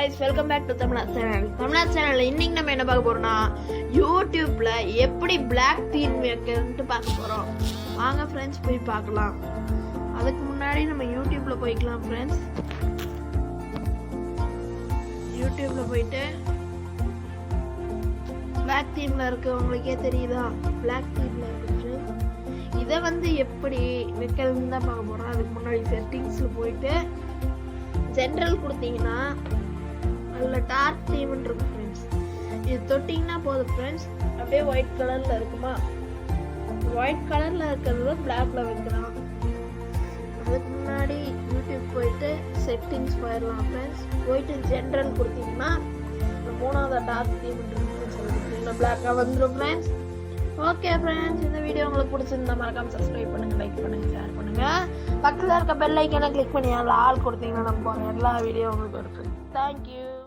guys, welcome back to Tamil channel. Tamil channel இன்னைக்கு நம்ம என்ன பார்க்க போறோம்னா YouTubeல எப்படி black theme வைக்கிறதுன்னு பார்க்க போறோம். வாங்க friends போய் பார்க்கலாம். அதுக்கு முன்னாடி நம்ம YouTubeல போய்க்கலாம் friends. YouTubeல போய்ட்டு black themeல இருக்கு, உங்களுக்கே தெரியுதா? black themeல இருக்கு friends. இத வந்து எப்படி வைக்கிறதுன்னு தான் பார்க்க போறோம். அதுக்கு முன்னாடி செட்டிங்ஸ்ல போய்ட்டு ஜெனரல் கொடுத்தீங்கன்னா அதுல டார்க் தீம் இருக்கும் फ्रेंड्स. இது தொட்டிங்கன்னா போதும் फ्रेंड्स, அப்படியே ஒயிட் கலர்ல இருக்குமா? ஒயிட் கலர்ல இருக்கிறத பிளாக்ல வைக்கலாம். அதுக்கு முன்னாடி யூடியூப் போயிட்டு செட்டிங்ஸ் போயிடலாம் फ्रेंड्स. போயிட்டு ஜெனரல் கொடுத்தீங்கன்னா மூணாவது டார்க் தீம் இருக்குன்னு சொல்லிட்டு பிளாக்கா வந்துடும் फ्रेंड्स. ஓகே फ्रेंड्स, இந்த வீடியோ உங்களுக்கு பிடிச்சிருந்தா மறக்காம சப்ஸ்கிரைப் பண்ணுங்க, லைக் பண்ணுங்க, ஷேர் பண்ணுங்க. பக்கத்துல இருக்க பெல் ஐகானை கிளிக் பண்ணி அதுல ஆல் கொடுத்தீங்கன்னா நம்ம போற எல்லா வீடியோ உங்களுக்கு வரும். Thank you.